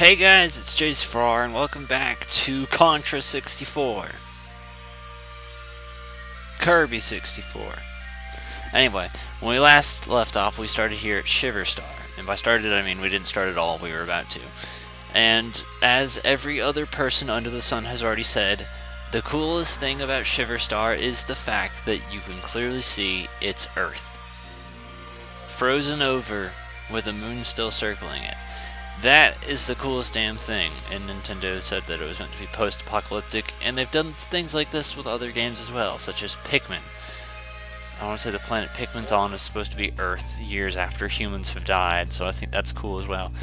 Hey guys, it's Jace Farrar, and welcome back to Contra 64. Kirby 64. Anyway, when we last left off, we started here at Shiver Star. And by started, I mean we didn't start at all, we were about to. And as every other person under the sun has already said, the coolest thing about Shiver Star is the fact that you can clearly see it's Earth. Frozen over with the moon still circling it. That is the coolest damn thing, and Nintendo said that it was meant to be post-apocalyptic, and they've done things like this with other games as well, such as Pikmin. I want to say the planet Pikmin's on is supposed to be Earth years after humans have died, so I think that's cool as well.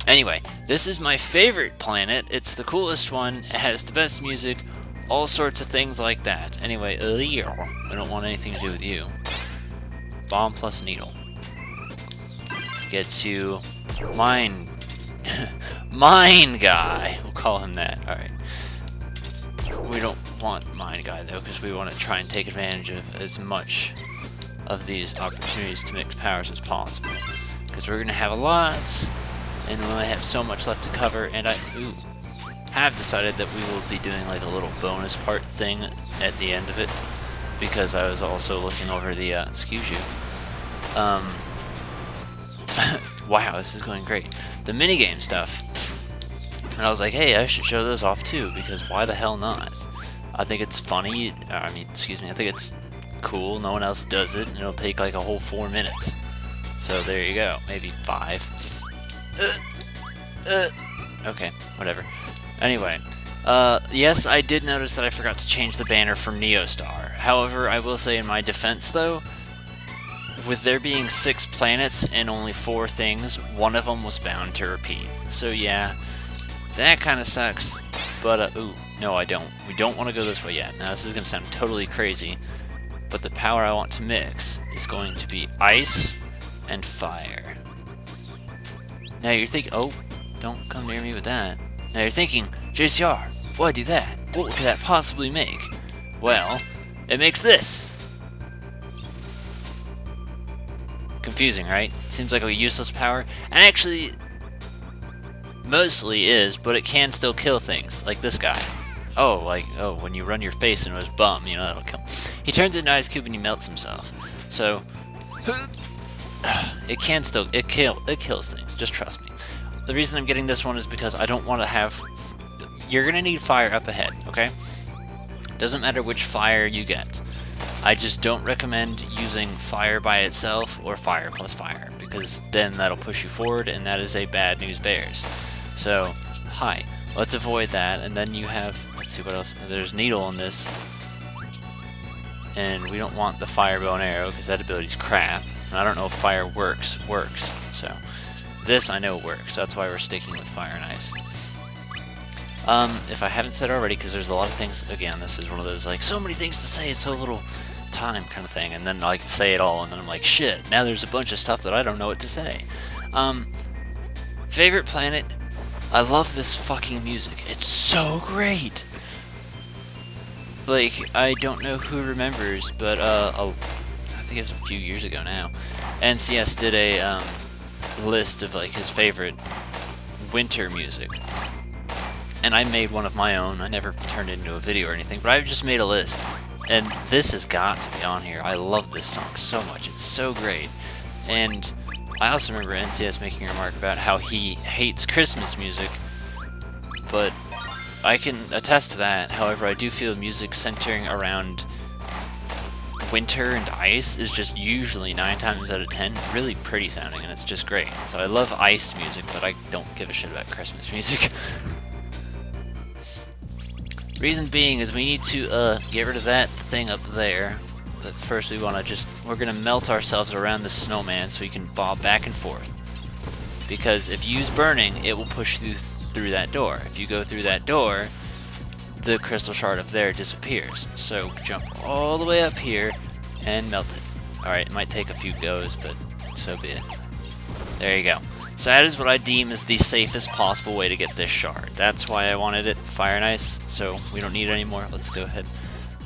Anyway, this is my favorite planet. It's the coolest one, it has the best music, all sorts of things like that. Anyway, I don't want anything to do with you. Bomb plus needle. Gets you... Mine guy. We'll call him that. Alright. We don't want mine guy though, because we want to try and take advantage of as much of these opportunities to mix powers as possible. Because we're going to have a lot, and we only have so much left to cover, and I have decided that we will be doing like a little bonus part thing at the end of it, because I was also looking over the, excuse you, wow, this is going great. The minigame stuff. And I was like, hey, I should show those off too, because why the hell not? I think it's funny, I think it's cool, no one else does it, and it'll take like a whole 4 minutes. So there you go, maybe 5. Okay, whatever. Anyway, yes, I did notice that I forgot to change the banner for Neostar. However, I will say in my defense though, with there being 6 planets and only 4 things, one of them was bound to repeat. So yeah, that kind of sucks. But, ooh, no I don't. We don't want to go this way yet. Now this is going to sound totally crazy, but the power I want to mix is going to be ice and fire. Now you're thinking, oh, don't come near me with that. Now you're thinking, JCR, why do that? What could that possibly make? Well, it makes this! Confusing, right? Seems like a useless power, and actually mostly is, but it can still kill things, like this guy. Oh, when you run your face into his bum, you know, that'll kill him. He turns into an ice cube and he melts himself. So it can still it kills things, just trust me. The reason I'm getting this one is because I don't want to have you're gonna need fire up ahead, okay? Doesn't matter which fire you get. I just don't recommend using fire by itself or fire plus fire, because then that'll push you forward, and that is a bad news bears. So, hi, let's avoid that, and then you have, let's see what else, there's needle in this, and we don't want the fire bow and arrow, because that ability's crap, and I don't know if fire works, so this I know works, so that's why we're sticking with fire and ice. If I haven't said already, because there's a lot of things, again, this is one of those, like, so many things to say, so little time kind of thing, and then I can say it all, and then I'm like, shit, now there's a bunch of stuff that I don't know what to say. Favorite planet, I love this fucking music, it's so great! Like, I don't know who remembers, but, I think it was a few years ago now, NCS did a, list of, like, his favorite winter music. And I made one of my own. I never turned it into a video or anything, but I just made a list. And this has got to be on here. I love this song so much. It's so great. And I also remember NCS making a remark about how he hates Christmas music, but I can attest to that. However, I do feel music centering around winter and ice is just usually 9 times out of 10 really pretty sounding, and it's just great. So I love ice music, but I don't give a shit about Christmas music. Reason being is we need to get rid of that thing up there, but first we're gonna melt ourselves around the snowman so we can bob back and forth. Because if you use burning, it will push you through that door. If you go through that door, the crystal shard up there disappears. So jump all the way up here and melt it. Alright, it might take a few goes, but so be it. There you go. So that is what I deem as the safest possible way to get this shard. That's why I wanted it fire and ice, so we don't need it anymore. Let's go ahead.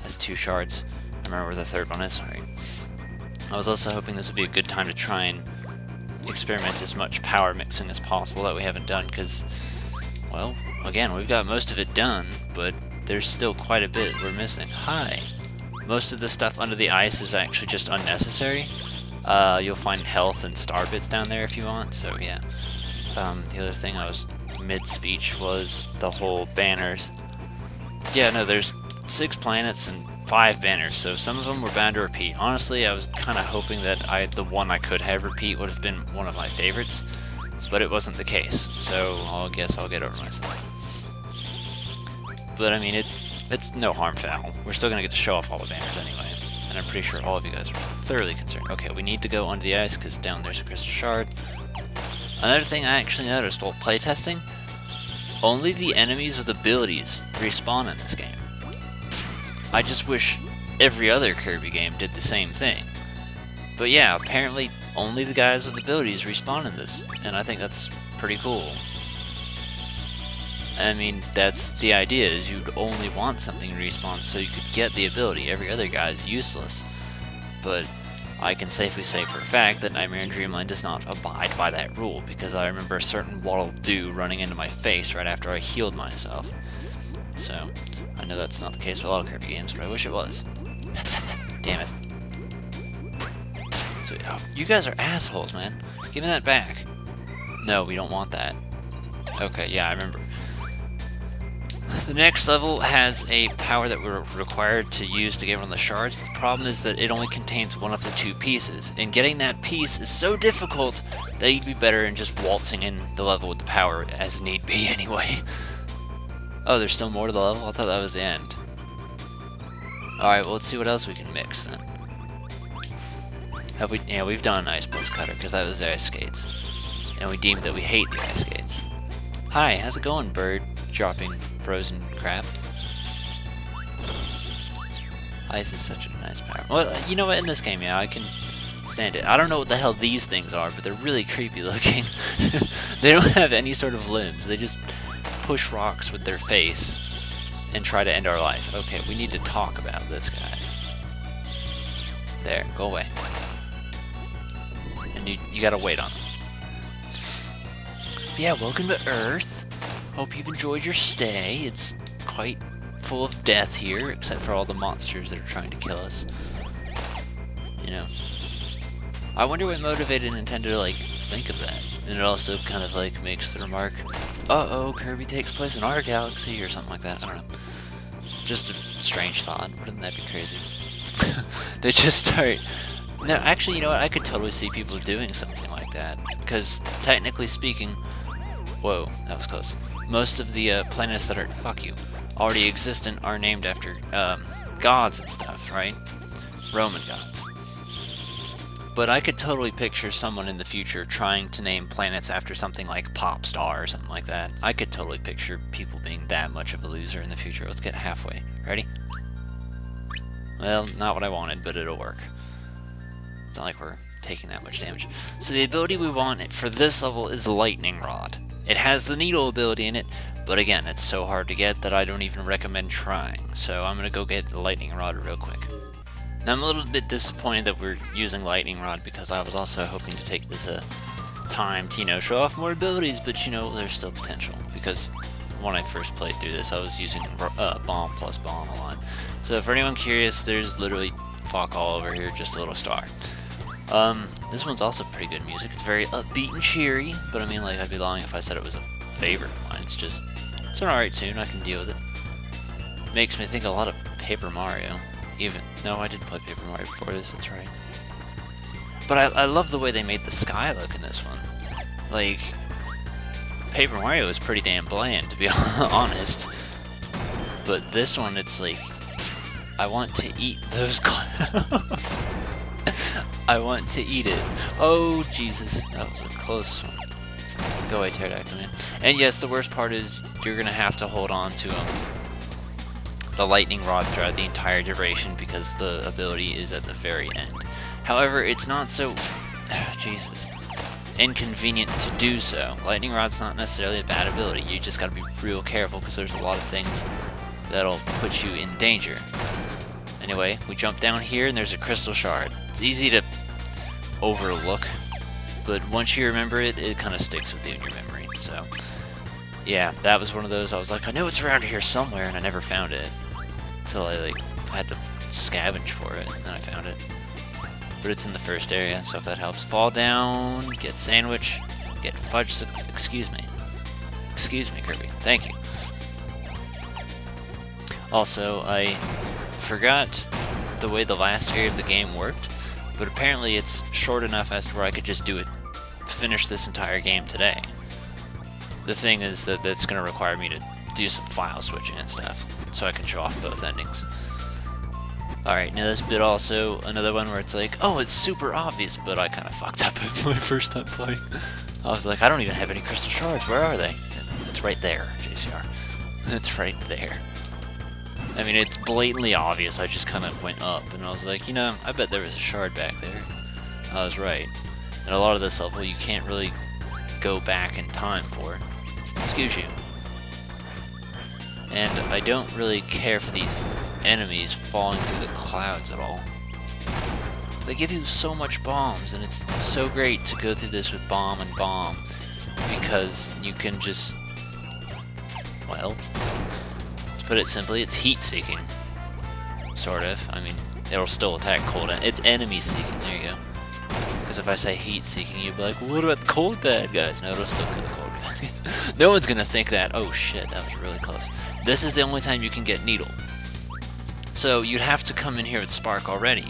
That's 2 shards. I remember where the 3rd one is. Alright. I was also hoping this would be a good time to try and experiment as much power mixing as possible that we haven't done, because, well, again, we've got most of it done, but there's still quite a bit we're missing. Hi! Most of the stuff under the ice is actually just unnecessary. You'll find health and star bits down there if you want, so yeah. The other thing I was mid-speech was the whole banners. Yeah, no, there's 6 planets and 5 banners, so some of them were bound to repeat. Honestly, I was kind of hoping that the one I could have repeat would have been one of my favorites, but it wasn't the case, so I guess I'll get over myself. But I mean, it's no harm foul. We're still going to get to show off all the banners anyway, and I'm pretty sure all of you guys are thoroughly concerned. Okay, we need to go under the ice because down there's a crystal shard. Another thing I actually noticed while playtesting, only the enemies with abilities respawn in this game. I just wish every other Kirby game did the same thing. But yeah, apparently only the guys with abilities respawn in this, and I think that's pretty cool. I mean, that's the idea, is you'd only want something to respawn so you could get the ability. Every other guy is useless. But I can safely say for a fact that Nightmare in Dreamland does not abide by that rule, because I remember a certain Waddle Doo running into my face right after I healed myself. So, I know that's not the case with all Kirby games, but I wish it was. Damn it. So, oh, you guys are assholes, man. Give me that back. No, we don't want that. Okay, yeah, I remember. The next level has a power that we're required to use to get one of the shards. The problem is that it only contains one of the 2 pieces, and getting that piece is so difficult that you'd be better in just waltzing in the level with the power as need be anyway. Oh, there's still more to the level? I thought that was the end. Alright, well, let's see what else we can mix then. Have we? Yeah, we've done an ice plus cutter, because that was the ice skates. And we deemed that we hate the ice skates. Hi, how's it going, bird? Dropping frozen crap. Ice is such a nice power. Well, you know what, in this game, yeah, I can stand it. I don't know what the hell these things are, but they're really creepy looking. They don't have any sort of limbs. They just push rocks with their face and try to end our life. Okay, we need to talk about this, guys. There, go away. And you gotta wait on them. Yeah, welcome to Earth. Hope you've enjoyed your stay. It's quite full of death here, except for all the monsters that are trying to kill us. You know. I wonder what motivated Nintendo to, like, think of that. And it also kind of, like, makes the remark, uh-oh, Kirby takes place in our galaxy, or something like that. I don't know. Just a strange thought. Wouldn't that be crazy? They just start... No, actually, you know what? I could totally see people doing something like that. Because, technically speaking... Whoa, that was close. Most of the planets that are... Fuck you. Already existent are named after gods and stuff, right? Roman gods. But I could totally picture someone in the future trying to name planets after something like Pop Star or something like that. I could totally picture people being that much of a loser in the future. Let's get halfway. Ready? Well, not what I wanted, but it'll work. It's not like we're taking that much damage. So the ability we want for this level is Lightning Rod. It has the Needle ability in it, but again, it's so hard to get that I don't even recommend trying. So I'm going to go get Lightning Rod real quick. Now, I'm a little bit disappointed that we're using Lightning Rod, because I was also hoping to take this time to, you know, show off more abilities, but, you know, there's still potential, because when I first played through this, I was using Bomb plus Bomb a lot. So for anyone curious, there's literally fuck all over here, just a little star. This one's also pretty good music. It's very upbeat and cheery, but I mean, like, I'd be lying if I said it was a favorite of mine. It's an alright tune, I can deal with it. Makes me think a lot of Paper Mario. No, I did play Paper Mario before this, that's right. But I love the way they made the sky look in this one. Like, Paper Mario is pretty damn bland, to be honest. But this one, it's like, I want to eat those clouds. I want to eat it. Oh, Jesus. That was a close one. Go away, Pterodactyl Man. And yes, the worst part is you're going to have to hold on to the lightning rod throughout the entire duration, because the ability is at the very end. However, it's not so... Jesus. Inconvenient to do so. Lightning rod's not necessarily a bad ability. You just got to be real careful, because there's a lot of things that'll put you in danger. Anyway, we jump down here and there's a crystal shard. It's easy to overlook but once you remember it, it kind of sticks with you in your memory. So, yeah, that was one of those. I was like, I know it's around here somewhere, and I never found it until I like had to scavenge for it, and then I found it. But it's in the first area, so if that helps. Fall down, get sandwich, get fudge. Excuse me, Kirby. Thank you. Also, I forgot the way the last area of the game worked, but apparently it's short enough as to where I could just do it, finish this entire game today. The thing is that that's going to require me to do some file switching and stuff, so I can show off both endings. Alright, now this bit also, another one where it's like, oh, it's super obvious, but I kind of fucked up my first time playing. I was like, I don't even have any crystal shards, where are they? It's right there, JCR. It's right there. I mean, it's blatantly obvious. I just kind of went up, and I was like, you know, I bet there was a shard back there. I was right. And a lot of this level, you can't really go back in time for. Excuse you. And I don't really care for these enemies falling through the clouds at all. They give you so much bombs, and it's so great to go through this with bomb and bomb, because you can just, well, to put it simply, it's heat-seeking. Sort of. I mean, it'll still attack cold. It's enemy-seeking. There you go. Because if I say heat-seeking, you'd be like, well, what about the cold bad guys? No, it'll still kill the cold bad guys. No one's gonna think that. Oh shit, that was really close. This is the only time you can get Needle. So you'd have to come in here with Spark already,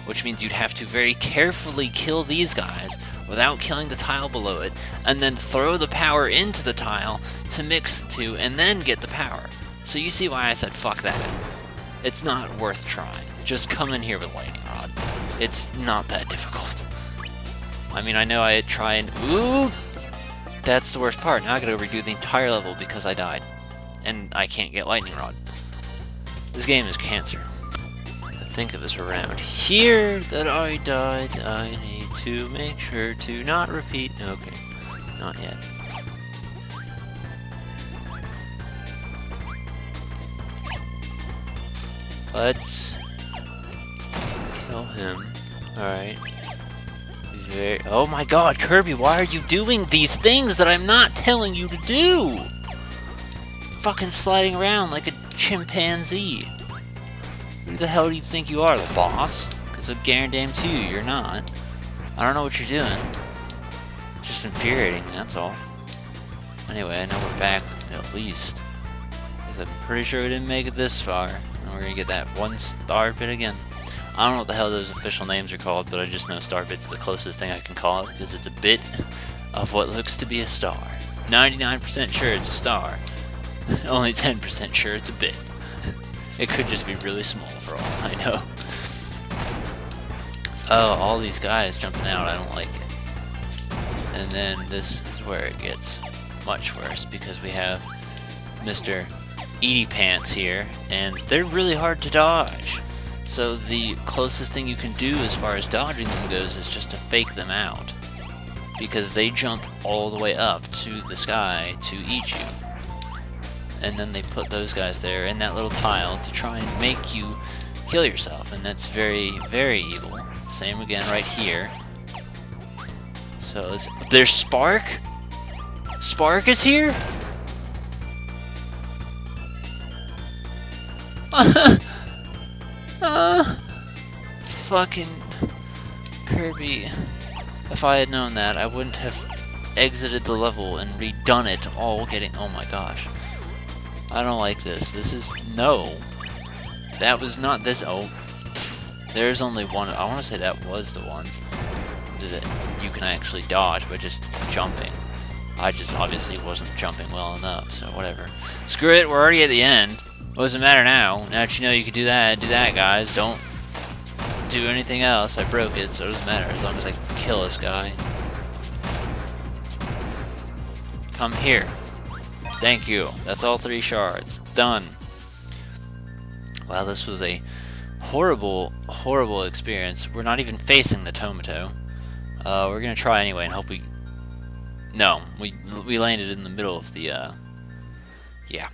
which means you'd have to very carefully kill these guys without killing the tile below it, and then throw the power into the tile to mix the two, and then get the power. So you see why I said fuck that. It's not worth trying. Just come in here with Lightning Rod. It's not that difficult. I mean, I know I try and... Ooh! That's the worst part. Now I gotta redo the entire level because I died. And I can't get Lightning Rod. This game is cancer. I think it was around here that I died. I need to make sure to not repeat. Okay. Not yet. Let's kill him. Alright. He's very... Oh my god, Kirby, why are you doing these things that I'm not telling you to do? Fucking sliding around like a chimpanzee. Who the hell do you think you are, the boss? Because I guarantee you, you're not. I don't know what you're doing. Just infuriating, that's all. Anyway, I know we're back, at least. Because I'm pretty sure we didn't make it this far. And we're gonna get that one star bit again. I don't know what the hell those official names are called, but I just know star bit's the closest thing I can call it, because it's a bit of what looks to be a star. 99% sure it's a star. Only 10% sure it's a bit. It could just be really small for all I know. Oh, all these guys jumping out, I don't like it. And then this is where it gets much worse, because we have Mr. Edie Pants here, and they're really hard to dodge. So the closest thing you can do as far as dodging them goes is just to fake them out, because they jump all the way up to the sky to eat you. And then they put those guys there in that little tile to try and make you kill yourself, and that's very, very evil. Same again right here. So there's Spark? Spark is here? Fucking Kirby. If I had known that, I wouldn't have exited the level and redone it all getting... Oh my gosh. I don't like this. This is... No. That was not this... Oh. There's only one... I want to say that was the one that you can actually dodge by just jumping. I just obviously wasn't jumping well enough, so whatever. Screw it, we're already at the end. What does it matter now? Now that you know you can do that, guys. Don't do anything else. I broke it, so it doesn't matter as long as I can kill this guy. Come here. Thank you. That's all 3 shards. Done. Wow, this was a horrible, horrible experience. We're not even facing the Tomato. We're gonna try anyway and hope we... No, we landed in the middle of the, yeah.